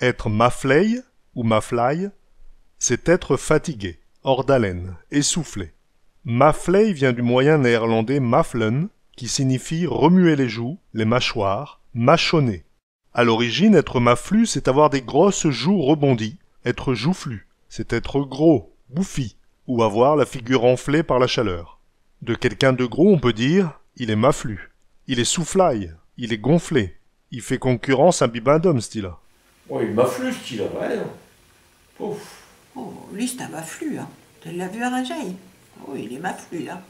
Être mafley ou mafly, c'est être fatigué, hors d'haleine, essoufflé. Mafley vient du moyen néerlandais maflen, qui signifie remuer les joues, les mâchoires, mâchonner. À l'origine, être maflu, c'est avoir des grosses joues rebondies. Être joufflu, c'est être gros, bouffi, ou avoir la figure enflée par la chaleur. De quelqu'un de gros, on peut dire « il est maflu », « il est soufflaille », « il est gonflé ». Il fait concurrence à Bibendum, ce style-là. Oh, il maflu, ce style-là, ouais. Ouf. Oh, lui, c'est un maflu, hein. Tu l'as vu à Rajaï? Oh, il est maflu, là.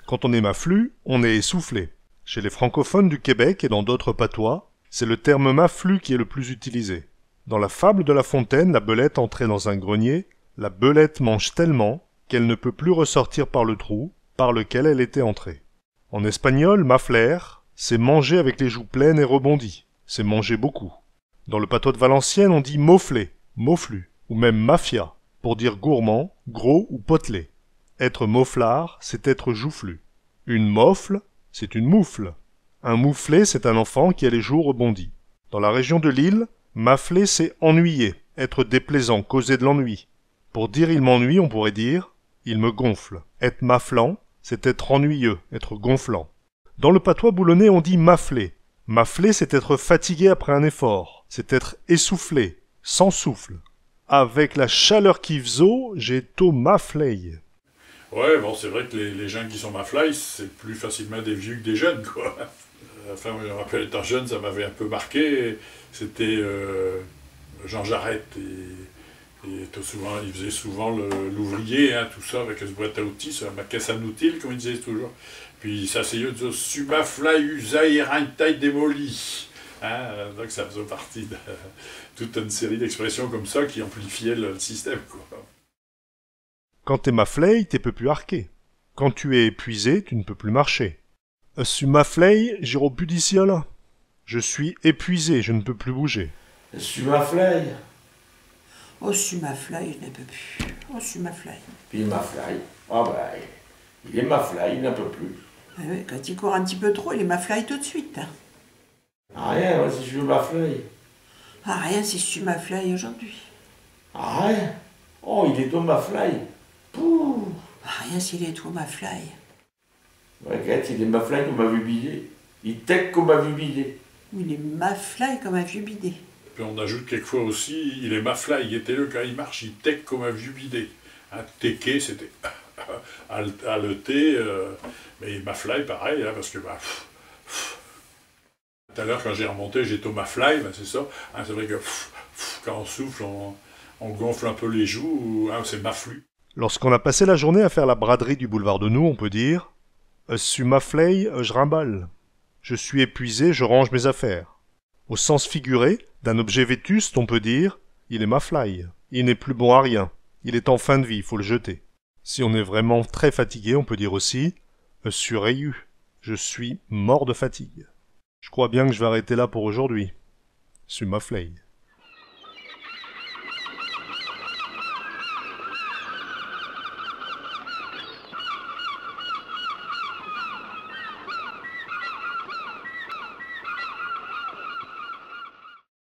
Quand on est maflu, on est essoufflé. Chez les francophones du Québec et dans d'autres patois, c'est le terme maflu qui est le plus utilisé. Dans la fable de La Fontaine, la belette entrait dans un grenier, la belette mange tellement qu'elle ne peut plus ressortir par le trou par lequel elle était entrée. En espagnol, mafler, c'est manger avec les joues pleines et rebondies, c'est manger beaucoup. Dans le patois de Valenciennes, on dit moflé, moflu, ou même mafia, pour dire gourmand, gros ou potelé. Être moflard, c'est être joufflu. Une mofle, c'est une moufle. Un mouflé, c'est un enfant qui a les joues rebondies. Dans la région de l'île, mafler, c'est ennuyer, être déplaisant, causer de l'ennui. Pour dire il m'ennuie, on pourrait dire il me gonfle. Être maflant, c'est être ennuyeux, être gonflant. Dans le patois boulonnais, on dit mafler. Mafler, c'est être fatigué après un effort, c'est être essoufflé, sans souffle. Avec la chaleur qui faisait, j'ai tout maflé. Ouais, bon, c'est vrai que les gens qui sont mafly, c'est plus facilement des vieux que des jeunes, quoi. Enfin, je me rappelle, étant jeune, ça m'avait un peu marqué. C'était Jean Jarret, et tout souvent, il faisait souvent l'ouvrier, hein, tout ça, avec ce boîte à outils, ça, ma caisse à outils, comme il disait toujours. Puis il s'asseyait et disait « Su mafly usaï taille démolie ». Donc ça faisait partie de toute une série d'expressions comme ça qui amplifiaient le système, quoi. Quand t'es mafley, t'es peu plus arqué. Quand tu es épuisé, tu ne peux plus marcher. Su mafley, j'irai plus d'ici à là. Je suis épuisé, je ne peux plus bouger. Su mafly. Oh, su mafly, je n'en peux plus. Oh, su mafly. Puis mafly. Ah ben, il est mafly, il n'en peut plus. Ah oui, quand il court un petit peu trop, il est mafly tout de suite. Hein. Ah rien, moi, si je veux mafly. Ah, rien si je suis mafly aujourd'hui. Ah rien. Oh, il est tout mafly. Pouh. Ah, rien s'il est tout mafly. Regarde, il est mafly comme un vieux bidet. Il tech comme un vieux bidet. Il est mafly comme un vieux bidet. Puis on ajoute quelquefois aussi, il est mafly, il était là quand il marche, il tech comme un vieux bidet. Tecker, c'était haleter, mais mafly pareil, hein, parce que tout à l'heure quand j'ai remonté, j'étais au mafly, ben c'est ça. Hein, c'est vrai que quand on souffle, on gonfle un peu les joues, hein, c'est maflu. Lorsqu'on a passé la journée à faire la braderie du boulevard de Nou, on peut dire « Su mafley, je rimballe. Je suis épuisé, je range mes affaires. » Au sens figuré, d'un objet vétuste, on peut dire « Il est mafly. Il n'est plus bon à rien. Il est en fin de vie, il faut le jeter. » Si on est vraiment très fatigué, on peut dire aussi « Su rayu. Je suis mort de fatigue. » Je crois bien que je vais arrêter là pour aujourd'hui. Su mafley.